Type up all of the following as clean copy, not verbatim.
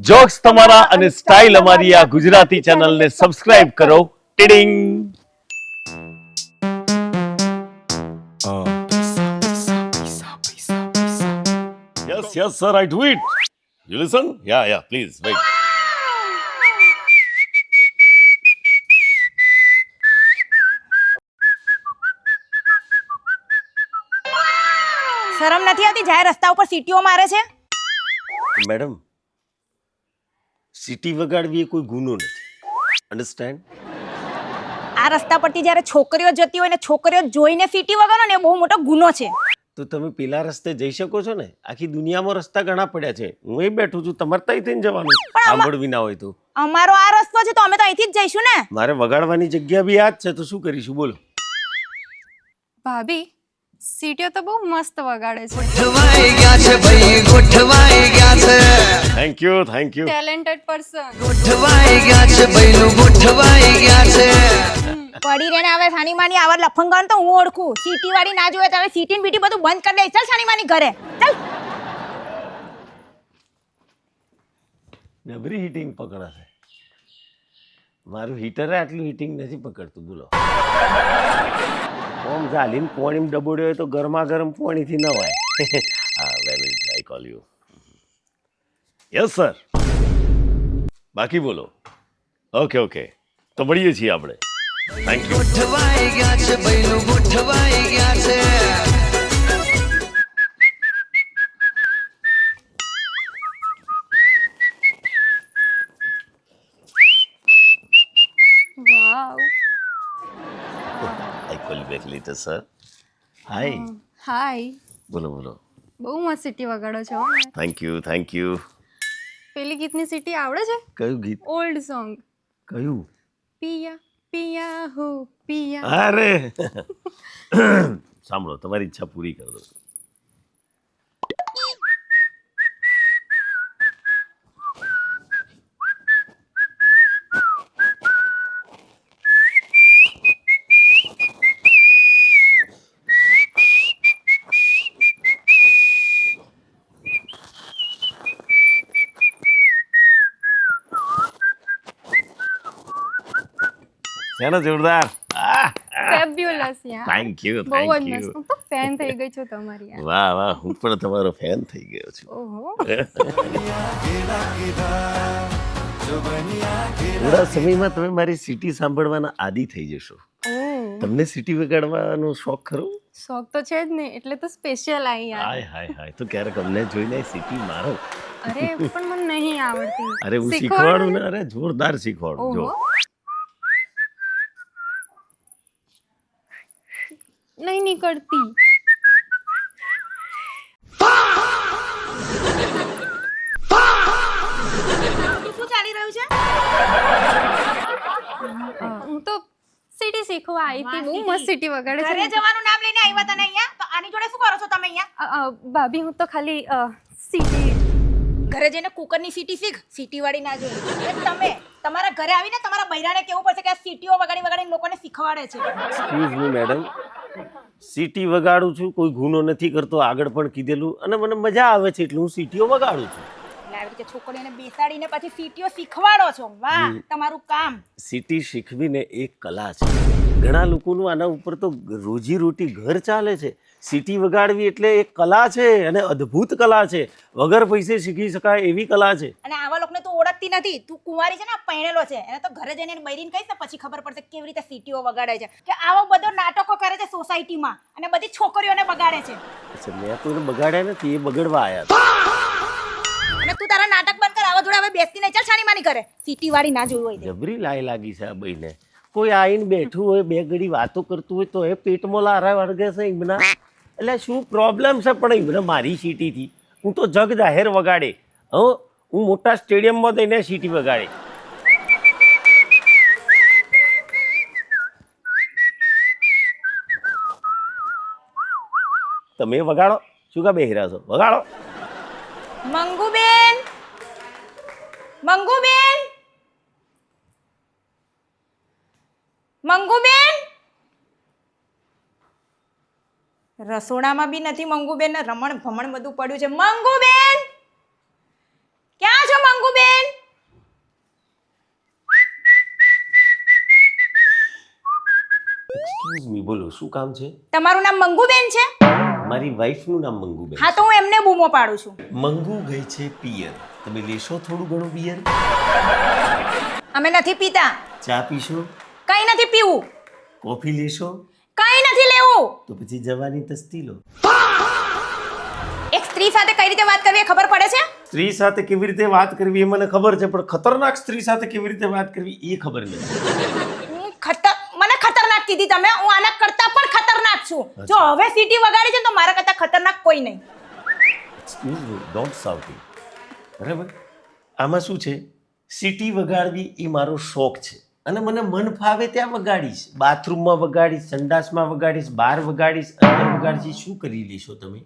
Jokes તમારા અને style અમારી આ ગુજરાતી ચેનલને સબસ્ક્રાઇબ કરો. ટીડિંગ. Yes, sir, I do it. You listen? Yeah, please, wait. શરમ નથી આવતી જાહેર રસ્તા ઉપર સીટીઓ મારે છે? મેડમ, સિટી વગાડવી એ કોઈ ગુનો નથી. અન્ડરસ્ટેન્ડ? આ રસ્તા પરથી જ્યારે છોકરીઓ જતી હોય ને છોકરીઓ જોઈને સીટી વગાડો ને એ બહુ મોટો ગુનો છે. તો તમે પેલા રસ્તે જઈ શકો છો ને. આખી દુનિયામાં રસ્તા ઘણા પડ્યા છે. હું અહીં બેઠું છું, તમારે ત્યાં થઈને જવાનું. સાંભળવી ના હોય તો. અમારો આ રસ્તો છે તો અમે તો અહીંથી જ જઈશું ને. મારે વગાડવાની જગ્યા બી આ જ છે, તો શું કરીશું બોલો? ભાભી સીટીઓ તો બહુ મસ્ત વગાડે છે. ગોઠવાઈ ગયા છે ભાઈ, ગોઠવાઈ ગયા છે, થેન્ક યુ. Talented person. ગોઠવાઈ ગયા છે ભાઈનું, ગોઠવાઈ ગયા છે. પડી રેને આવે સાની માની આવા લફંગાન તો હું ઓળખું. સીટી વાળી ના જોવે તો હવે સીટી બીટી બધું બંધ કરી દે. ચાલ સાની માની ઘરે ચાલ. જબરી હીટિંગ પકડાશે. મારું હીટર આટલું હીટિંગ નથી પકડતું બોલો. ઓમ ઝાલીને પોણીમ ડબોડ્યો હોય તો ગરમા ગરમ પોણીથી ન હોય. હા, well I call you. Yes sir. બાકી બોલો. ઓકે તો મળીએ છીએ આપણે. Thank you. ગોઠવાઈ ગયા છે ભાઈનું, ગોઠવાઈ ગયા છે. Wow. I call back later sir. Hi. Hi. બોલો. બહુ મસ્ત સિટી વગાડો છો. Thank you. પેલી ગીતની સિટી આવડે છે? કયું ગીત? Old song. કયું? પિયા પિયા હો પિયા. અરે સાંભળો, તમારી ઈચ્છા પૂરી કરી દો. છે ને જોરદાર? ફેબ્યુલસ યાર. Thank you. બહુ જ મસ્ત. હું તો ફેન થઈ ગઈ છું તમારી યાર. વાહ, હું પણ તમારો ફેન થઈ ગયો છું. ઓહો. થોડા સમયમાં તમે મારી સિટી સાંભળવાના આદી થઈ જશો. તમને સિટી વગાડવાનો શોખ ખરો? શોખ તો છે જ ને, એટલે તો સ્પેશિયલ આવી યાર. હાય તો ક્યારેક અમને જોઈને સિટી મારો. અરે પણ મને નહીં આવડતી. અરે હું શીખવાડું ને. અરે જોરદાર શીખવાડું. જો નહીં નીકળતી. શું ચાલી રહ્યું છે? હું તો સિટી શીખવા આવી હતી. બહુ મસ્ત સિટી વગાડે ઘરે છે. જવાનું નામ લઈને આવ્યા તને અહીંયા તો આની જોડે શું કરો છો તમે અહીંયા? ભાભી હું તો ખાલી સિટી. ઘરે જઈને કુકરની સીટી શીખ. સીટી વાળી ના જોઈએ. તમે તમારા ઘરે આવીને તમારા બૈરાને કેવું પડશે કે આ સીટીઓ વગાડીને લોકોને શીખવાડે છે. એક્સક્યુઝ મી મેડમ, સિટી વગાડું છું, કોઈ ગુનો નથી કરતો, આગળ પણ કીધેલું, અને મને મજા આવે છે એટલે હું સિટીઓ વગાડું છું. એટલે આવી રીતે છોકરીઓને બેસાડીને પછી સીટીઓ શીખવાડો છો. વાહ, તમારું કામ. સિટી શીખવીને એક કલા છે. ઘણા લોકોનું આના ઉપર તો રોજીરોટી ઘર ચાલે છે. સિટી વગાડવી એટલે એક કલા છે, અને અદ્ભુત કલા છે. વગર પૈસે શીખી શકાય એવી કલા છે. અને આવા લોકોને તું ઓળખતી નથી. તું કુંવારી છે ને, પૈણેલો છે. એને તો ઘરે જઈને બૈરીને કહીશ ને પછી ખબર પડશે કેવી રીતે સીટીઓ વગાડે છે. કે આવો બધો નાટકો કરે છે સોસાયટીમાં અને બધી છોકરીઓને બગાડે છે. અચ્છા, મેં તો એને બગાડ્યા નથી, એ બગડવા આવ્યા હતા. અને તું તારા નાટક બંધ કર. આવા જોડે હવે બેસતી નહીં. ચાલ છાની માની કરે. સીટી વાળી ના જોઈ હોય. જબરી લાઈ લાગી છે આ બઈને. કોઈ આવીને બેઠું હોય, બે ઘડી વાતો કરતું હોય તો એ પેટમાં લારા વળગે છે ઈમના. એટલે શું પ્રોબ્લેમ છે પણ ઈમને મારી સિટીથી? હું તો જગ જાહેર વગાડે. હું મોટા સ્ટેડિયમમાં જઈને સિટી વગાડે. તમે વગાડો. શું કા બેહી રહ્યા છો? વગાડો. મંગુબેન, રસોડામાં બી નથી મંગુબેન ને રમણ ભમણ બધું પડ્યું છે. મંગુબેન, ક્યાં છો મંગુબેન? એક્સક્યુઝ મી, બોલો શું કામ છે? તમારું નામ મંગુબેન છે? મારી વાઈફનું નામ મંગુબેન. હા તો હું એમને બૂમો પાડું છું. મંગુ ગઈ છે પિયર. તમે લેશો થોડું ઘણું બિયર? અમે નથી પીતા. ચા પીશો? કઈ નથી પીવું. કોફી લેશો? કઈ નથી લેવું. તો પછી જવાની તસ્તી લો. એક સ્ત્રી સાથે કઈ રીતે વાત કરવી એ ખબર પડે છે? સ્ત્રી સાથે કેવી રીતે વાત કરવી એ મને ખબર છે, પણ ખતરનાક સ્ત્રી સાથે કેવી રીતે વાત કરવી એ ખબર નથી. મને ખતરનાક કીધી તમે. હું આના કરતા પણ ખતરનાક છું. જો હવે સીટી વગાડી છે તો મારા કરતા ખતરનાક કોઈ નહીં. Excuse me, don't shouting. બરાબર? આમાં શું છે, સીટી વગાડવી એ મારો શોખ છે અને મને મન ફાવે ત્યાં વગાડીશ. બાથરૂમમાં વગાડીશ, સંડાસમાં વગાડીશ, બહાર વગાડીશ, અંદર વગાડીશ. શું કરી લેશો તમે?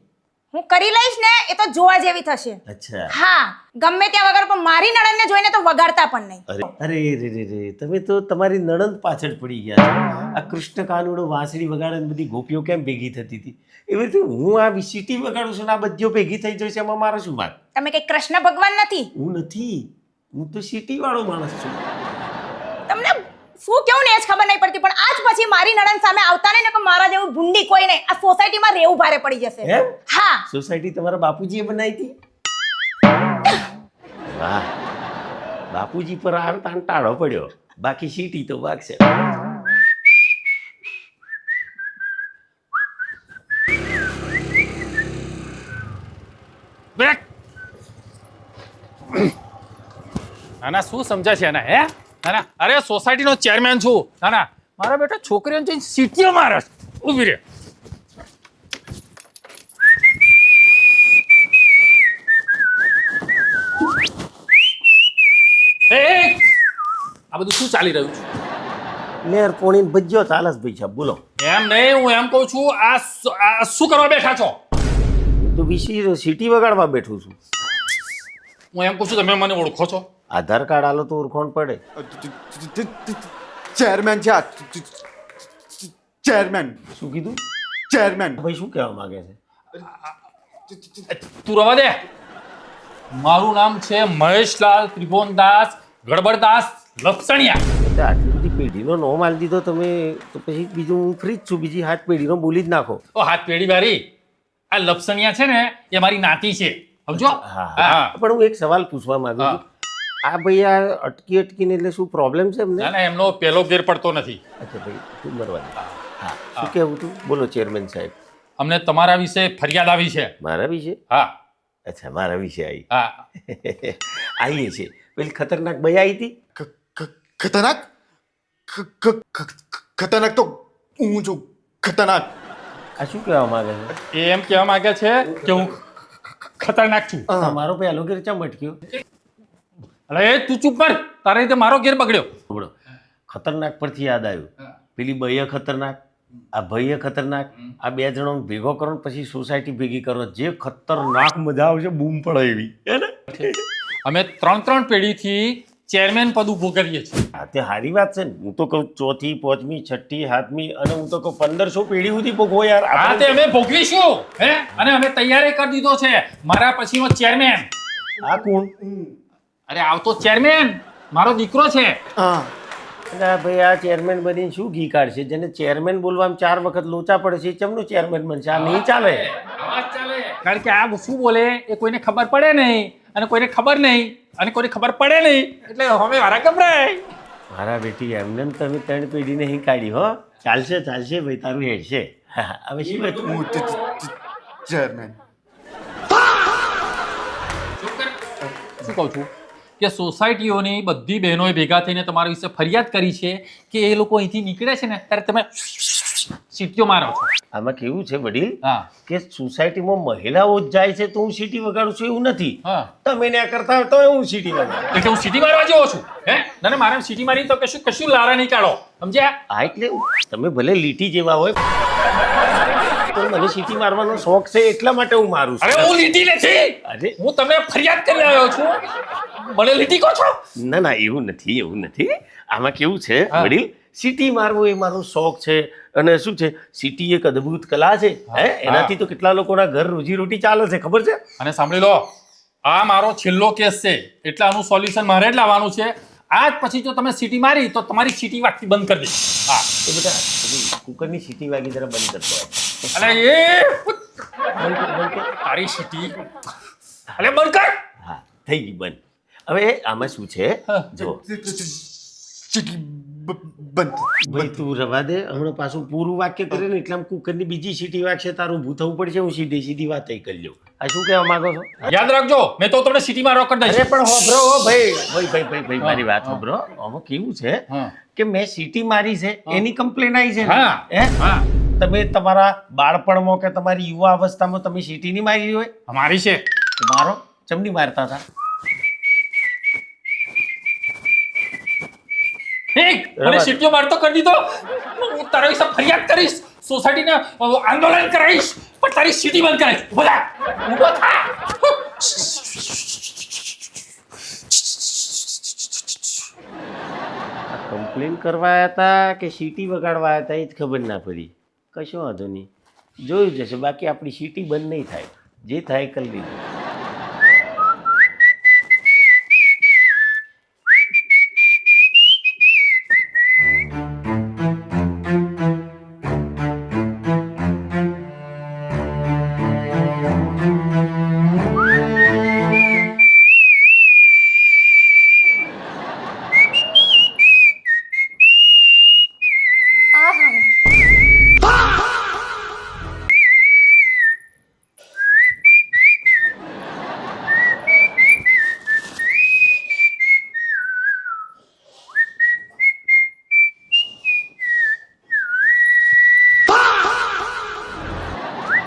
હું કરી લઈશ ને એ તો જોવા જેવી થશે. અચ્છા. હા, ગમે ત્યાં વગાડ, પણ મારી નણંદને જોઈને તો વગાડતા પણ નહીં. અરે રે રે રે, તમે તો તમારી નણંદ પાછળ પડી ગયા છો. આ કૃષ્ણ કાનુડો વાંસળી વગાડે ને બધી ગોપીઓ કેમ ભેગી થતી હતી, એવી રીતે હું આ સીટી વગાડું છું ને આ બધીઓ ભેગી થઈ જશે, એમાં મારો શું વાત? તમે કઈ કૃષ્ણ ભગવાન નથી. હું નથી, હું તો સીટી વાળો માણસ છું. તમને શું કેવું ને એ જ ખબર નહીં પડતી, પણ આજ પછી મારી નણંદ સામે આવતા નહીં ને કે મારા જેવું ભૂંડી કોઈ નહીં. આ સોસાયટીમાં રહેવું ભારે પડી જશે. એમ? હા. સોસાયટી તમારા બાપુજીએ બનાવી હતી? વાહ, બાપુજી પર આવતા ટાળો પડ્યો, બાકી સીટી તો વાગશે. નાના શું સમજે છે એના? હે નાના, અરે સોસાયટીનો ચેરમેન છું. નાના, મારા બેટા છોકરીઓને જઈને સીટીઓ મારે. ઊભી રે. આ બધું શું ચાલી રહ્યું છે? લેર પોણી ભજ્યો ચાલસ ભાઈ સાહેબ, બોલો. એમ નહીં, હું એમ કહું છું, આ શું કરવા બેઠા છો? તો વિશી સીટી વગાડવા બેઠું છું. હું એમ કહું છું, તમે મને ઓળખો છો? આધાર કાર્ડ આલો તો ઓળખોણ પડે. ચેરમેન છે આ. ચેરમેન. શું કીધું? ચેરમેન. ભાઈ શું કહેવા માંગે છે? તું રવા દે. મારું નામ છે મહેશલાલ ત્રિભુવનદાસ ગડબડદાસ લપસણિયા. એટલે આટલી બધી પેઢીનો નોમ આલી દીધો તમે, તો પછી બીજું હું ફ્રી જ છું, બીજી હાથ પેઢીનો બોલી જ નાખો. ઓ હાથ પેઢી વાળી, આ લપસણિયા છે ને એ મારી નાતી છે, સમજો? હા, પણ હું એક સવાલ પૂછવા માંગુ છું. આ ભાઈ આ અટકીને એટલે શું પ્રોબ્લેમ છે એમને? ના ના, એમનો પહેલો ગેર પડતો નથી. અચ્છા ભાઈ, તું મરવા દે. હા, શું કહેવું તું? બોલો ચેરમેન સાહેબ. અમને તમારા વિશે ફરિયાદ આવી છે. મારા વિશે? હા. અચ્છા, મારા વિશે આવી. હા. આવીએ છે. પેલી ખતરનાક ભાઈ આવી હતી. ખતરનાક. ખતરનાક તો હું છું. ખતરનાક. આ શું કહેવા માંગે છે? એ એમ કહેવા માંગે છે કે હું ખતરનાક છું. મારો પહેલો ગેર ચમ અટક્યો? અરે તું ચૂપ કર, તારે રીતે મારો ગેર બગડ્યો. બોલો, ખતરનાક પરથી યાદ આવ્યું. પેલી બૈય ખતરનાક, આ ભાઈએ ખતરનાક, આ બે જણો ભેગો કરો ને પછી સોસાયટી ભેગી કરો, જે ખતરનાક મજા આવશે, બૂમ પડે એવી. હે ને? અમે 3 પેઢીથી ચેરમેન પદ ઊભું કરીએ છીએ. હા, તે સારી વાત છે ને. હું તો કહું 4th, 5th, 6th, 7th અને હું તો કહું 1500 પેઢી સુધી ભોગવો યાર. હા, તે અમે ભોગવીશું. હે, અને અમે તૈયારી કરી દીધો છે. મારા પછીનો ચેરમેન. આ કોણ? અરે આવતો ચેરમેન મારો દીકરો છે. હા. એટલે આ ભાઈ આ ચેરમેન બનીને શું ઘી કાઢશે? જેને ચેરમેન બોલવામાં 4 વખત લોચા પડે છે, ચમનું ચેરમેન બનશે? આ નહીં ચાલે. કારણ કે આ શું બોલે એ કોઈને ખબર પડે નહીં, અને કોઈને ખબર નહીં, અને કોઈને ખબર પડે નહીં, એટલે હવે મારા ગભરાય. મારા બેટી એમને તમે 3 પેઢી નહીં કાઢી હો. ચાલશે ચાલશે ભાઈ, તારું હેડશે. હવે શું હતું? હું ચેરમેન. શું કહું છું કે સોસાયટીઓની બધી બહેનોએ ભેગા થઈને તમારા વિશે ફરિયાદ કરી છે કે એ લોકો અહીંથી નીકળે છે ને ત્યારે તમે સીટીઓ મારો છો. આમાં કેવું છે વડીલ, હા. કે સોસાયટીમાં મહિલાઓ જ જાય છે તો હું સીટી વગાડું છું એવું નથી. હા. તમે ત્યાં કરતા હોય તો હું સીટી વગાડું. એટલે હું સીટી મારવા જેવો છું? હે ના, મારે સીટી મારી તો કશું લારા નહીં કાઢો, સમજ્યા? હા, એટલે તમે ભલે લીટી જેવા હોય તો મને સીટી મારવાનો શોખ છે એટલા માટે હું મારું છું. અરે હું લીટી નથી. અરે હું તમને ફરિયાદ કરી આવ્યો છું, મને લીટી કહો છો? ના ના, એવું નથી, એવું નથી. આમાં કેવું છે હા. વડીલ, સીટી મારવો એ મારો શોખ છે. અને શું છે, સીટી એક અદ્ભુત કલા છે. હે, એનાથી તો કેટલા લોકોના ઘર રોજીરોટી ચાલે છે, ખબર છે? અને સાંભળી લો, આ મારો છેલ્લો કેસ છે, એટલે આનું સોલ્યુશન મારે જ લાવવાનું છે. આજ પછી જો તમે સીટી મારી તો તમારી સીટી વાગતી બંધ કરી દઈશ. હા એ બેટા કુકરની સીટી વાગી જરા બંધ કરતો હોય. અલે એ બંધ કર. તારી સીટી અલે બંધ કર. હા થઈ ગઈ બંધ. હવે આમાં શું છે જો ચીટી બંધ ભાઈ તું રવા દે, હમણાં પાછું પૂરું વાક્ય કરે ને એટલે આમ કુકરની બીજી સીટી વાગશે, તારું ઊભું થવું પડશે. હું સીધી સીધી વાત કરી લઉં. આ શું કહેવા માંગો છો? યાદ રાખજો મેં તો તમને સીટીમાં રોક કરી અરે દઈશ. પણ હોભરો હો ભાઈ ભાઈ ભાઈ ભાઈ ભાઈ મારી વાત હોભરો. આમાં કેવું છે હા. કે મેં સીટી મારી છે એની કમ્પ્લેન આવી છે ને? હા. હે? હા તમે તમારા બાળપણમાં કે તમારી યુવા અવસ્થામાં તમે સીટી નહીં મારી હોય અમારી છે. તો મારો ચમની મારતા હતા. મને સીટીઓ મારતો કરી દીધો. હું તારા વિશે ફરિયાદ કરીશ, સોસાયટીને આંદોલન કરાવીશ, પણ તારી સીટી બંધ કરાવીશ. બધા ઊભો થા. કમ્પ્લેન કરવા આવ્યા હતા કે સીટી વગાડવા આવ્યા હતા એ જ ખબર ના પડી. કશો વાંધો નહીં, જોયું જશે. બાકી આપણી સીટી બંધ નહીં થાય, જે થાય કરી લીધું.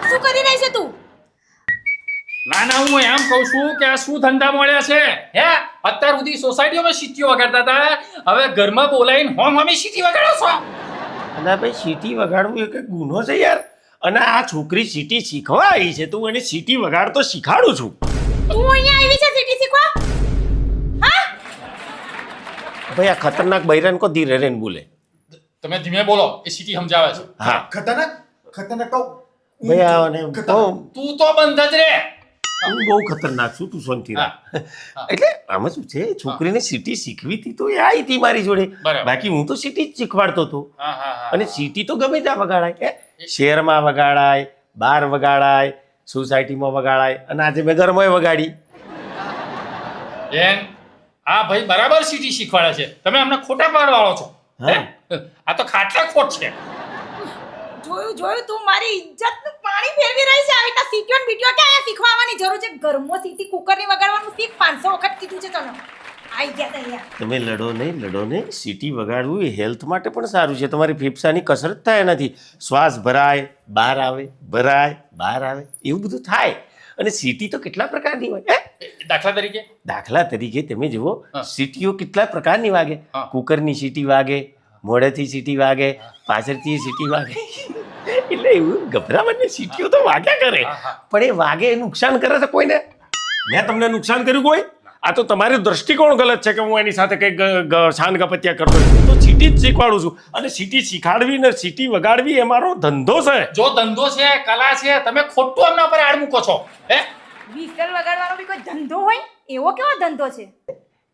શું કરી રહી છે તું? ના ના હું એમ કહું છું કે આ શું ધંધા મળ્યા છે હે? અત્યાર સુધી સોસાયટીઓમાં સીટીઓ વગાડતા હતા, હવે ઘરમાં બોલાવીને હોમ હોમી સીટી વગાડો છો. અને ભાઈ સીટી વગાડવું એ કંઈક ગુનો છે યાર. અને આ છોકરી સીટી શીખવા આવી છે, તું એને સીટી વગાડતો શીખાડું છું. તું અહીંયા આવી છે સીટી શીખવા? હા? ભાઈ આ ખતરનાક બૈરાન કો ધીરે રહીને બોલે. તમે ધીમે બોલો, એ સીટી સમજાવે છે. હા ખતરનાક ખતરનાક તો ભાઈ આને ખતરનાક. તું તો બંધ જ રે. હું બહુ ખતરનાક છું, તું શાંતિ રાખ. એટલે આમાં શું છે, છોકરીને સીટી શીખવી હતી તો એ આવી હતી મારી જોડે. બરાબર. બાકી હું તો સીટી જ શીખવાડતો હતો. હા હા હા. અને સીટી તો ગમે ત્યાં વગાડાય. શહેરમાં વગાડાય, બહાર વગાડાય, સોસાયટીમાં વગાડાય, અને આજે મેં ઘરમાં વગાડી. બેન આ ભાઈ બરાબર સીટી શીખવાડે છે, તમે અમને ખોટા પાડવાળો છો. હા. આ તો ખાટલા ખોટ છે. જોયું તું મારી ઇજ્જતનું પાણી ફેરવી રહી છે. આવી રીતના સીટીઓ ને બીટીઓ કે અહીંયા શીખવા આવવાની જરૂર છે? ઘરમાં સીટી કુકરની વગાડવાનું શીખ. 500 વખત કીધું છે તને. આઈ ગયા તા અહીંયા. તમે લડો નહીં. સીટી વગાડવું એ હેલ્થ માટે પણ સારું છે. તમારી ફેફસાની કસરત થાય એનાથી. શ્વાસ ભરાય, બહાર આવે, ભરાય, બહાર આવે, એવું બધું થાય. અને સીટી તો કેટલા પ્રકારની હોય હે? દાખલા તરીકે તમે જુઓ, સીટીઓ કેટલા પ્રકારની વાગે. હા. કુકરની સીટી વાગે, મોઢેથી સીટી વાગે, પાછળથી સીટી વાગે. એટલે એવું ગભરાવાની સીટીઓ તો વાગ્યા કરે. પણ એ વાગે એ નુકસાન કરે છે કોઈને? મેં તમને નુકસાન કર્યું કોઈ? આ તો તમારી દ્રષ્ટિકોણ ગલત છે કે હું એની સાથે કંઈક શાન ગપત્યા કરતો હોય. હું તો સીટી જ શીખવાડું છું. અને સીટી શીખાડવી ને સીટી વગાડવી એ મારો ધંધો છે. જો ધંધો છે, કલા છે, તમે ખોટું એમના પર આડ મૂકો છો. હે? વિસલ વગાડવાનો બી કોઈ ધંધો હોય? એવો કેવો ધંધો છે?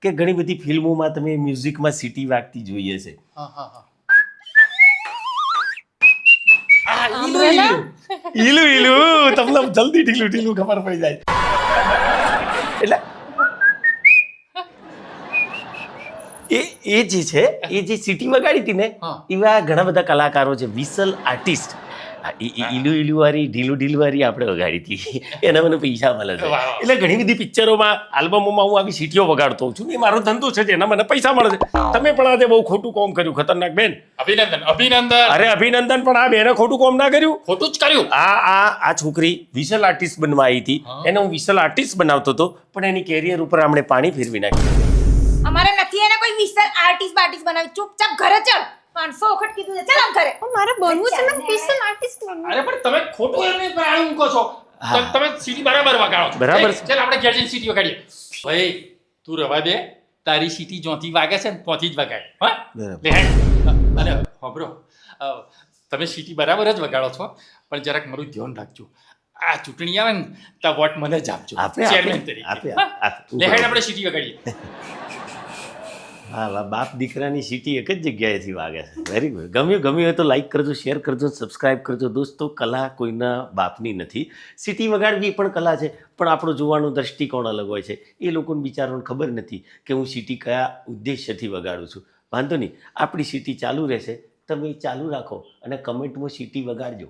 કે ઘણી બધી ફિલ્મોમાં તમે મ્યુઝિકમાં સીટી વાગતી જોઈએ છે. ઈલું તમને જલ્દી ઢીલું ખબર પડી જાય. એટલે એ જે છે, એ જે સીટી વગાડી હતી ને, હા. એવા ઘણા બધા કલાકારો છે, વિસલ આર્ટિસ્ટ. ઈલું વાળી ઢીલું વાળી આપણે વગાડી હતી. એના મને પૈસા મળે છે. વાહ, વાહ. એટલે ઘણી બધી પિક્ચરોમાં, આલ્બમોમાં હું આવી સીટીઓ વગાડતો હોઉં છું. એ મારો ધંધો છે, જેના મને પૈસા મળે છે. તમે પણ આજે બહુ ખોટું કામ કર્યું, ખતરનાક બેન. અભિનંદન. અરે અભિનંદન, પણ આ બેને ખોટું કામ ના કર્યું. ખોટું જ કર્યું. આ છોકરી વિસલ આર્ટિસ્ટ બનવા આવી હતી. એને હું વિસલ આર્ટિસ્ટ બનાવતો હતો, પણ એની કેરિયર ઉપર આપણે પાણી ફેરવી નાખ્યું. અમારે નથી એને કોઈ વિસલ આર્ટિસ્ટ બનાવી. ચૂપચાપ ઘરે ચાલ. 500 વખત કીધું છે. ચાલ આમ ઘરે. પણ મારે બનવું છે, મને સ્પેશિયલ આર્ટિસ્ટ બનવું. અરે પણ તમે ખોટું એમને પર આડ મૂકો છો. તમે સીટી બરાબર વગાડો છો. બરાબર. ચાલ આપણે ઘેર જઈને સીટી વગાડીએ. ભાઈ તું રવા દે, તારી સીટી જ્યોથી વાગે છે ને ત્યાંથી જ વગાડ. હા બરાબર. લે હેડ. અને હોબરો, તમે સીટી બરાબર જ વગાડો છો, પણ જરાક મારું ધ્યાન રાખજો. આ ચૂંટણી આવે ને તો વોટ મને જ આપજો, આપે, ચેરમેન આપે, તરીકે. આપે, હા? આપે. લે હેડ આપણે સીટી વગાડીએ. હા વાહ, બાપ દીકરાની સીટી એક જ જગ્યાએથી વાગે છે. Very good. ગમ્યું હોય તો લાઈક કરજો, શેર કરજો, સબસ્ક્રાઇબ કરજો. દોસ્તો, કલા કોઈના બાપની નથી. સીટી વગાડવી પણ કલા છે, પણ આપણો જોવાનો દ્રષ્ટિકોણ અલગ હોય છે. એ લોકોને બિચારોને ખબર નથી કે હું સીટી કયા ઉદ્દેશ્યથી વગાડું છું. વાંધો નહીં, આપણી સીટી ચાલુ રહેશે. તમે ચાલુ રાખો અને કમેન્ટમાં સીટી વગાડજો.